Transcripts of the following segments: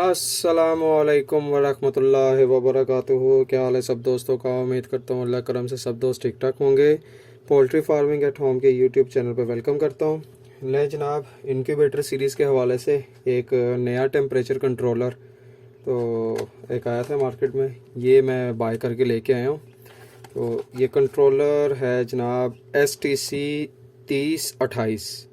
अस्सलामुअलैकुम वरहमतुल्लाहि वबरकातुहू। क्या हाल है सब दोस्तों का। उम्मीद करता हूँ अल्लाह करम से सब दोस्त ठीक ठाक होंगे। पोल्ट्री फार्मिंग एट होम के यूट्यूब चैनल पर वेलकम करता हूँ। ले जनाब, इनक्यूबेटर सीरीज़ के हवाले से एक नया टेम्परेचर कंट्रोलर तो एक आया था मार्केट में, ये मैं बाय करके लेके आया हूँ। तो ये कंट्रोलर है जनाब STC 3028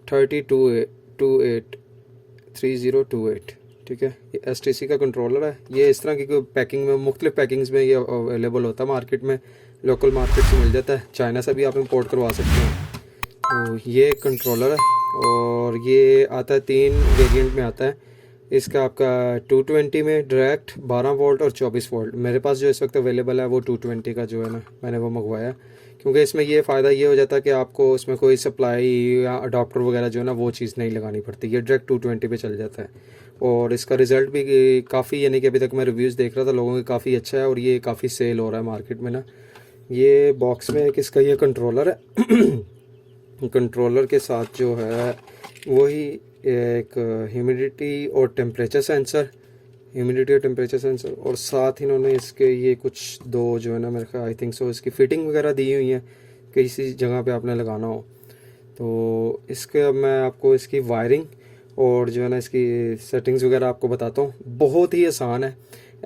3028 ठीक है। ये STC का कंट्रोलर है। ये इस तरह की कोई पैकिंग में, मुख्तलिफ पैकिंग्स में ये अवेलेबल होता है मार्केट में। लोकल मार्केट से मिल जाता है, चाइना से भी आप इंपोर्ट करवा सकते हैं। तो ये कंट्रोलर है और ये आता है 3 वेरिएंट में आता है। इसका आपका 220 में डायरेक्ट 12 वोल्ट और 24 वोल्ट। मेरे पास जो इस वक्त अवेलेबल है वो 220 का जो है ना, मैंने वो मंगवाया, क्योंकि इसमें ये फ़ायदा ये हो जाता है कि आपको उसमें कोई सप्लाई या अडाप्टर वगैरह जो है ना वो चीज़ नहीं लगानी पड़ती। ये डायरेक्ट 220 पे चल जाता है और इसका रिज़ल्ट भी काफ़ी, यानी कि अभी तक मैं रिव्यूज़ देख रहा था लोगों के, काफ़ी अच्छा है और ये काफ़ी सेल हो रहा है मार्केट में ना। ये बॉक्स में एक इसका ये कंट्रोलर है। कंट्रोलर के साथ जो है वही एक ह्यूमिडिटी और टेम्परेचर सेंसर, और साथ इन्होंने इसके ये कुछ दो जो है ना, मेरे ख्याल आई थिंक सो इसकी फ़िटिंग वगैरह दी हुई है किसी जगह पे आपने लगाना हो तो। इसके मैं आपको इसकी वायरिंग और जो है ना इसकी सेटिंग्स वगैरह आपको बताता हूँ। बहुत ही आसान है।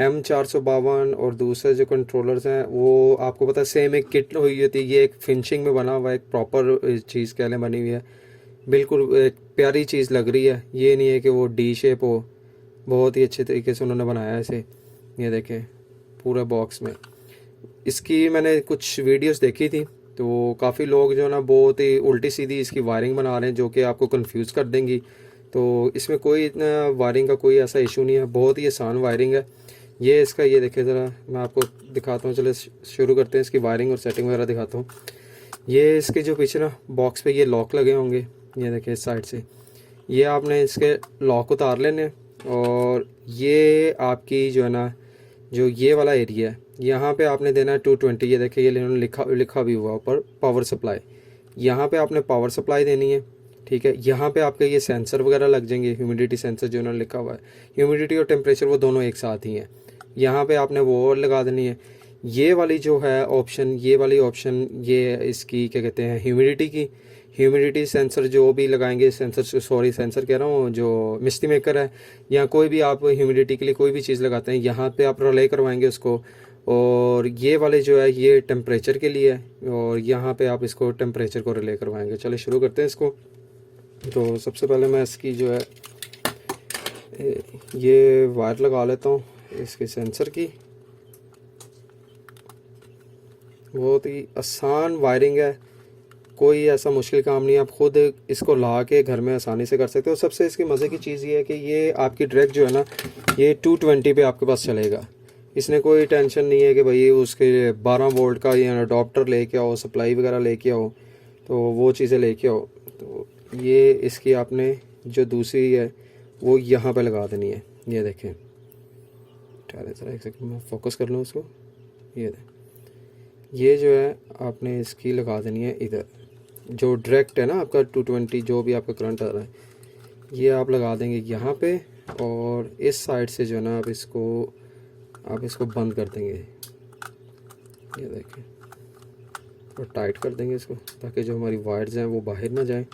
M452 और दूसरे जो कंट्रोलर्स हैं वो आपको पता है सेम एक किट हुई होती है। ये एक फिनिशिंग में बना हुआ है, एक प्रॉपर चीज़ कह लें बनी हुई है, बिल्कुल एक प्यारी चीज़ लग रही है। ये नहीं है कि वो डी शेप हो, बहुत ही अच्छे तरीके से उन्होंने बनाया है इसे। ये देखें पूरा बॉक्स में। इसकी मैंने कुछ वीडियोस देखी थी तो काफ़ी लोग जो है ना बहुत ही उल्टी सीधी इसकी वायरिंग बना रहे हैं जो कि आपको कंफ्यूज कर देंगी। तो इसमें कोई इतना वायरिंग का कोई ऐसा इशू नहीं है, बहुत ही आसान वायरिंग है। ये इसका ये देखें ज़रा, मैं आपको दिखाता हूँ। चलो शुरू करते हैं, इसकी वायरिंग और सेटिंग वगैरह दिखाता हूँ। ये इसके जो पीछे ना बॉक्स पे ये लॉक लगे होंगे, ये देखें इस साइड से। ये आपने इसके लॉक उतार लेने और ये आपकी जो है ना, जो ये वाला एरिया है यहाँ पे आपने देना है 220। ये देखिए ये इन्होंने लिखा भी हुआ ऊपर पावर सप्लाई। यहाँ पे आपने पावर सप्लाई देनी है, ठीक है। यहाँ पे आपके ये सेंसर वगैरह लग जाएंगे, ह्यूमिडिटी सेंसर जो उन्होंने लिखा हुआ है। ह्यूमिडिटी और टेम्परेचर वो दोनों एक साथ ही हैं। यहाँ पे आपने वो लगा देनी है। ये वाली जो है ऑप्शन, ये वाली ऑप्शन, ये इसकी क्या कहते हैं, ह्यूमिडिटी सेंसर जो भी लगाएंगे, सेंसर कह रहा हूँ, जो मिस्टी मेकर है या कोई भी आप ह्यूमिडिटी के लिए कोई भी चीज़ लगाते हैं यहाँ पे आप रिले करवाएंगे उसको। और ये वाले जो है ये टेम्परेचर के लिए है और यहाँ पे आप इसको टेम्परेचर को रिले करवाएंगे। चलिए शुरू करते हैं इसको। तो सबसे पहले मैं इसकी जो है ये वायर लगा लेता हूँ इसके सेंसर की। बहुत ही आसान वायरिंग है, कोई ऐसा मुश्किल काम नहीं है। आप खुद इसको ला के घर में आसानी से कर सकते हो। सबसे इसकी मज़े की चीज़ ये है कि ये आपकी डायरेक्ट जो है ना ये 220 पे आपके पास चलेगा। इसने कोई टेंशन नहीं है कि भाई उसके 12 वोल्ट का या अडोप्टर लेके आओ, सप्लाई वगैरह लेके आओ, तो वो चीज़ें लेके आओ। तो ये इसकी आपने जो दूसरी है वो यहाँ पे लगा देनी है। ये देखें, ठहरे ज़रा एक सेकंड में फोकस कर लूँ उसको। ये जो है आपने इसकी लगा देनी है इधर, जो डायरेक्ट है ना आपका 220 जो भी आपका करंट आ रहा है, ये आप लगा देंगे यहाँ पे। और इस साइड से जो है ना आप इसको बंद कर देंगे। ये देखें, और टाइट कर देंगे इसको ताकि जो हमारी वायर्स हैं वो बाहर ना जाएं।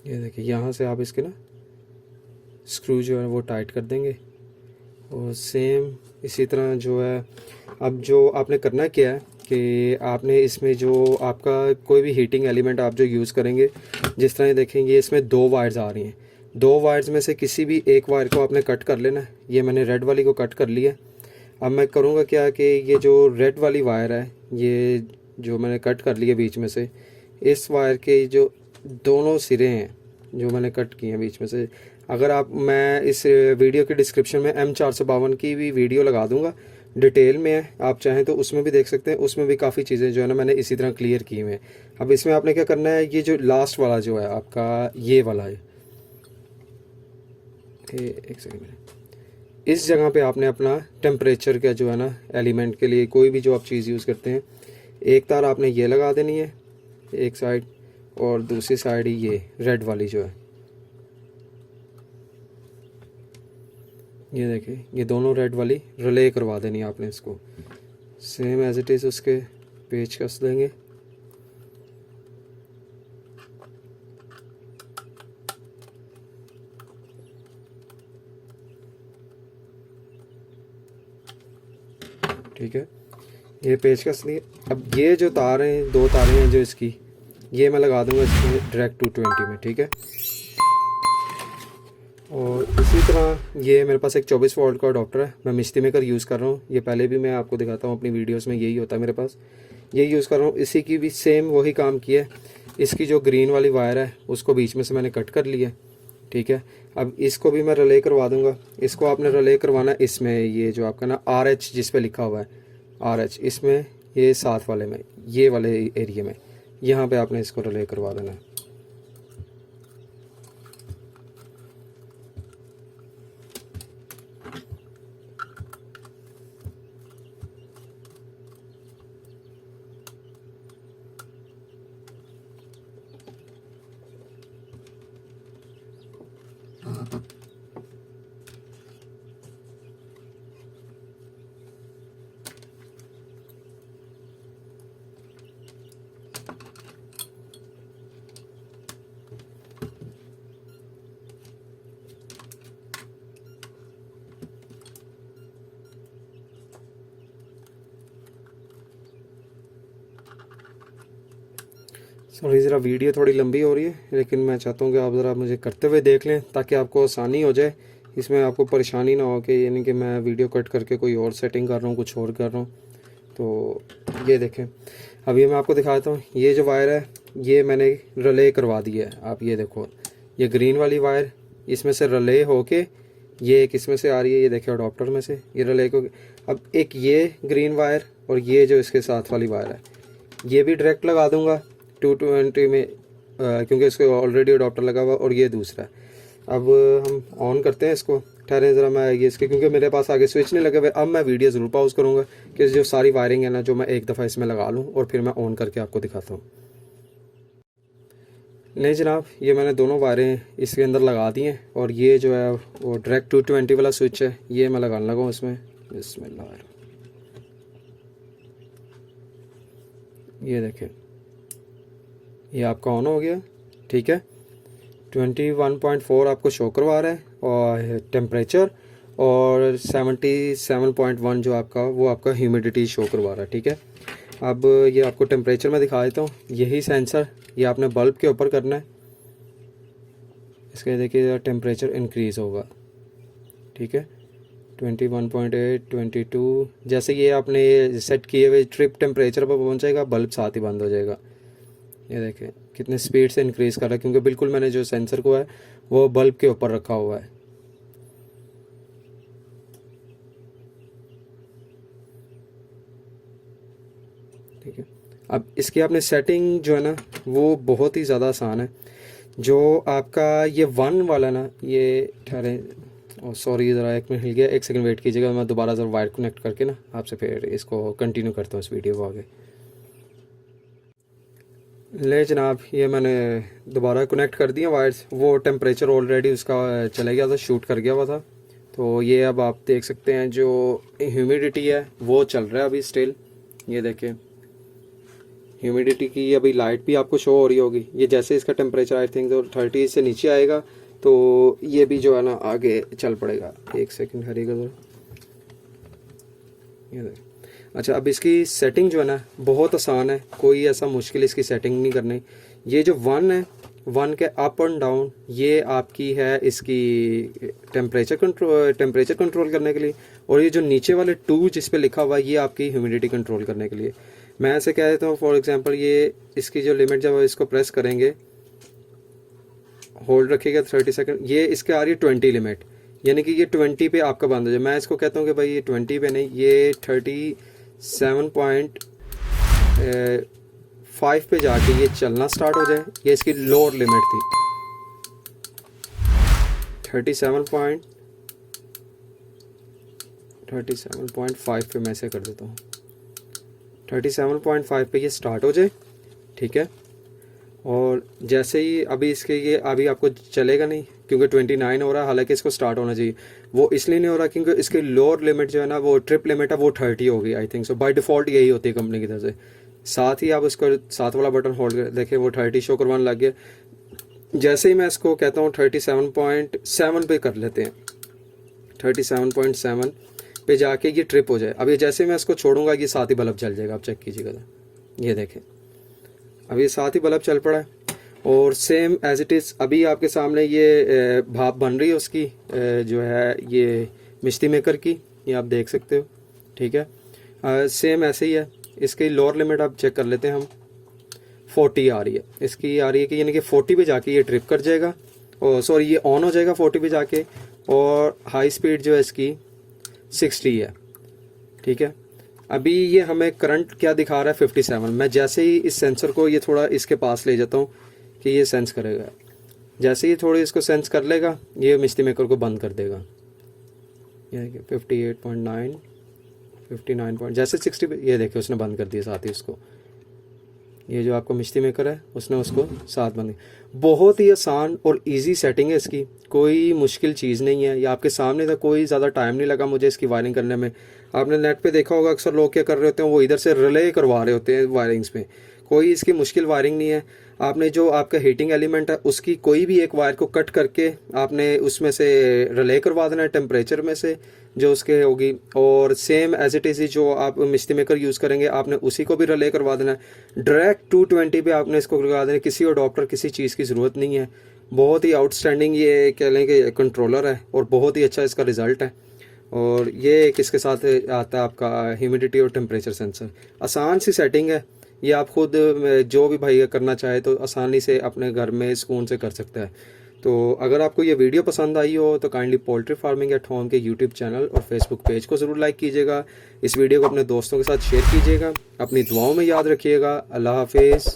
ये देखिए यहाँ से आप इसके ना स्क्रू जो है वो टाइट कर देंगे। और सेम इसी तरह जो है, अब जो आपने करना क्या है कि आपने इसमें जो आपका कोई भी हीटिंग एलिमेंट आप जो यूज़ करेंगे, जिस तरह देखेंगे इसमें 2 वायर्स आ रही हैं। 2 वायर्स में से किसी भी एक वायर को आपने कट कर लेना है। ये मैंने रेड वाली को कट कर लिया। अब मैं करूँगा क्या कि ये जो रेड वाली वायर है, ये जो मैंने कट कर लिया बीच में से, इस वायर के जो दोनों सिरे हैं जो मैंने कट किए हैं बीच में से, अगर आप, मैं इस वीडियो के डिस्क्रिप्शन में M452 की भी वीडियो लगा दूंगा, डिटेल में है, आप चाहें तो उसमें भी देख सकते हैं। उसमें भी काफ़ी चीज़ें जो है ना मैंने इसी तरह क्लियर की हुई हैं। अब इसमें आपने क्या करना है, ये जो लास्ट वाला जो है आपका ये वाला है, एक सेकेंड में, इस जगह पे आपने अपना टेम्परेचर का जो है ना एलिमेंट के लिए कोई भी जो आप चीज़ यूज़ करते हैं, एक तार आपने ये लगा देनी है एक साइड, और दूसरी साइड ही ये रेड वाली जो है, ये देखिए ये दोनों रेड वाली रिले करवा देनी है आपने। इसको सेम एज इट इज़ उसके पेच कस देंगे। ठीक है, ये पेचकस लिए। अब ये जो तार हैं, दो तारें हैं जो इसकी, ये मैं लगा दूंगा इसमें डायरेक्ट 220 में। ठीक है, और इसी तरह ये मेरे पास एक 24 वोल्ट का अडॉप्टर है, मैं मिस्टी मेकर यूज़ कर रहा हूँ। ये पहले भी मैं आपको दिखाता हूँ अपनी वीडियोस में, यही होता है मेरे पास, यही यूज़ कर रहा हूँ। इसी की भी सेम वही काम किया है। इसकी जो ग्रीन वाली वायर है उसको बीच में से मैंने कट कर लिया। ठीक है, अब इसको भी मैं रिले करवा दूंगा। इसको आपने रिले करवाना इसमें, ये जो आपका ना RH जिस पे लिखा हुआ है RH, इसमें ये साथ वाले में, ये वाले एरिया में, यहाँ पे आपने इसको रिले करवा देना है। सॉरी, ज़रा वीडियो थोड़ी लंबी हो रही है, लेकिन मैं चाहता हूँ कि आप ज़रा मुझे करते हुए देख लें ताकि आपको आसानी हो जाए, इसमें आपको परेशानी ना हो कि यानी कि मैं वीडियो कट करके कोई और सेटिंग कर रहा हूँ, कुछ और कर रहा हूँ। तो ये देखें, अभी मैं आपको दिखाता हूँ। ये जो वायर है ये मैंने रिले करवा दी है। आप ये देखो, ये ग्रीन वाली वायर इसमें से रिले होके ये एक इसमें से आ रही है, ये देखिए अडॉप्टर में से ये रिले को। अब एक ये ग्रीन वायर और ये जो इसके साथ वाली वायर है, ये भी डायरेक्ट लगा दूंगा 220 में, क्योंकि इसको ऑलरेडी अडॉप्टर लगा हुआ, और ये दूसरा है। अब हम ऑन करते हैं इसको। ठहरे ज़रा, मैं ये इसके, क्योंकि मेरे पास आगे स्विच नहीं लगे हुए। अब मैं वीडियो ज़रूर पॉज करूँगा कि जो सारी वायरिंग है ना, जो मैं एक दफ़ा इसमें लगा लूँ और फिर मैं ऑन करके आपको दिखाता हूँ। नहीं जनाब, ये मैंने दोनों वायरें इसके अंदर लगा दी हैं, और ये जो है वो डायरेक्ट 220 वाला स्विच है, ये मैं लगाने लगा हूँ इसमें। बिस्मिल्लाह, ये देखें, ये आपका ऑन हो गया। ठीक है, 21.4 आपको शो करवा रहा है, और टेम्परेचर, और 77.1 जो आपका, वो आपका ह्यूमिडिटी शो करवा रहा है। ठीक है, अब ये आपको टेम्परेचर में दिखा देता हूँ। यही सेंसर ये आपने बल्ब के ऊपर करना है। इसके देखिए टेम्परेचर इंक्रीज़ होगा। ठीक है, 21.8, 22, जैसे ये आपने सेट किए हुए ट्रिप टेम्परेचर पर पहुँचेगा, बल्ब साथ ही बंद हो जाएगा। ये देखें कितने स्पीड से इंक्रीज़ कर रहा है, क्योंकि बिल्कुल मैंने जो सेंसर को है वो बल्ब के ऊपर रखा हुआ है। ठीक है, अब इसकी आपने सेटिंग जो है ना वो बहुत ही ज़्यादा आसान है। जो आपका ये 1 वाला ना, ये ठहरे, सॉरी ज़रा एक मिनट हिल गया, एक सेकंड वेट कीजिएगा, मैं दोबारा ज़रा वायर कनेक्ट करके ना आपसे फिर इसको कंटिन्यू करता हूँ इस वीडियो को आगे। ले जनाब, ये मैंने दोबारा कनेक्ट कर दिया वायर्स। वो टेम्परेचर ऑलरेडी उसका चला गया था, शूट कर गया हुआ था। तो ये अब आप देख सकते हैं जो ह्यूमिडिटी है वो चल रहा है अभी स्टिल। ये देखें ह्यूमिडिटी की अभी लाइट भी आपको शो हो रही होगी। ये जैसे इसका टेम्परेचर आई थिंक 30 से नीचे आएगा तो ये भी जो है ना आगे चल पड़ेगा। एक सेकंड हरिएगा ज़रा, ये देखें। अच्छा, अब इसकी सेटिंग जो है ना बहुत आसान है, कोई ऐसा मुश्किल इसकी सेटिंग नहीं करनी। ये जो 1 है, 1 के अप एंड डाउन, ये आपकी है इसकी टेम्परेचर कंट्रोल करने के लिए, और ये जो नीचे वाले 2 जिस पे लिखा हुआ है ये आपकी ह्यूमिडिटी कंट्रोल करने के लिए। मैं ऐसे कह देता हूँ, फॉर एग्जांपल ये इसकी जो लिमिट, जब इसको प्रेस करेंगे, होल्ड रखिएगा 30 सेकंड, ये इसके आ रही है 20 लिमिट, यानी कि ये 20 पे आपका बंद हो जाए। मैं इसको कहता हूँ कि भाई ये 20 पे नहीं, ये 37.5 पे जाके ये चलना स्टार्ट हो जाए। ये इसकी लोअर लिमिट थी 37. 37.5 पे मैं इसे कर देता हूँ। 37.5 पे ये स्टार्ट हो जाए, ठीक है। और जैसे ही अभी इसके ये अभी आपको चलेगा नहीं क्योंकि 29 हो रहा है, हालांकि इसको स्टार्ट होना चाहिए। वो इसलिए नहीं हो रहा क्योंकि इसकी लोअर लिमिट जो है ना, वो ट्रिप लिमिट है वो 30 होगी I think so. By default यही होती है कंपनी की तरफ से। साथ ही आप उसको साथ वाला बटन होल्ड कर देखें, वो 30 शो करवाने लग गया। जैसे ही मैं इसको कहता हूँ 37.7 पे कर लेते हैं, 37.7 पे जाके ये ट्रिप हो जाए। अभी जैसे मैं इसको छोड़ूंगा ये साथ ही बल्ब जल जाएगा, आप चेक कीजिएगा। ये देखें अभी साथ ही बल्ब चल पड़ा है। और सेम एज इट इज़ अभी आपके सामने ये भाप बन रही है उसकी, जो है ये मिश्ती मेकर की, ये आप देख सकते हो, ठीक है। सेम ऐसे ही है। इसकी लोअर लिमिट आप चेक कर लेते हैं हम, 40 आ रही है। इसकी आ रही है कि यानी कि 40 पे जाके ये ट्रिप कर जाएगा, और सॉरी ये ऑन हो जाएगा 40 पे जाके। और हाई स्पीड जो है इसकी 60 है, ठीक है। अभी ये हमें करंट क्या दिखा रहा है, 57। मैं जैसे ही इस सेंसर को ये थोड़ा इसके पास ले जाता हूँ कि ये सेंस करेगा, जैसे ही थोड़ी इसको सेंस कर लेगा ये मिस्टी मेकर को बंद कर देगा। ये देखिए 58.9, 59 जैसे 60 पे ये देखिए उसने बंद कर दिया साथ ही उसको। ये जो आपको मिश्ती मेकर है उसने उसको साथ बंद किया। बहुत ही आसान और इजी सेटिंग है इसकी, कोई मुश्किल चीज़ नहीं है। ये आपके सामने था, कोई ज़्यादा टाइम नहीं लगा मुझे इसकी वायरिंग करने में। आपने नेट पे देखा होगा अक्सर लोग क्या कर रहे होते हैं, वो इधर से रिले करवा रहे होते हैं वायरिंग्स में। कोई इसकी मुश्किल वायरिंग नहीं है। आपने जो आपका हीटिंग एलिमेंट है उसकी कोई भी एक वायर को कट करके आपने उसमें से रिले करवा देना है टेम्परेचर में से जो उसके होगी। और सेम एज इट इज़ जो आप मिश्ती मेकर यूज़ करेंगे आपने उसी को भी रिले करवा देना है। डायरेक्ट 220 पे आपने इसको करवा देना, किसी अडोप्टर किसी चीज़ की ज़रूरत नहीं है। बहुत ही आउटस्टैंडिंग ये कह लें कि कंट्रोलर है और बहुत ही अच्छा इसका रिज़ल्ट है। और ये किसके साथ आता है आपका ह्यूमिडिटी और टेम्परेचर सेंसर। आसान सी सेटिंग है, ये आप खुद जो भी भाई करना चाहे तो आसानी से अपने घर में सुकून से कर सकता है। तो अगर आपको ये वीडियो पसंद आई हो तो kindly poultry farming at home के यूट्यूब चैनल और फेसबुक पेज को ज़रूर लाइक कीजिएगा। इस वीडियो को अपने दोस्तों के साथ शेयर कीजिएगा। अपनी दुआओं में याद रखिएगा। अल्लाह हाफिज़।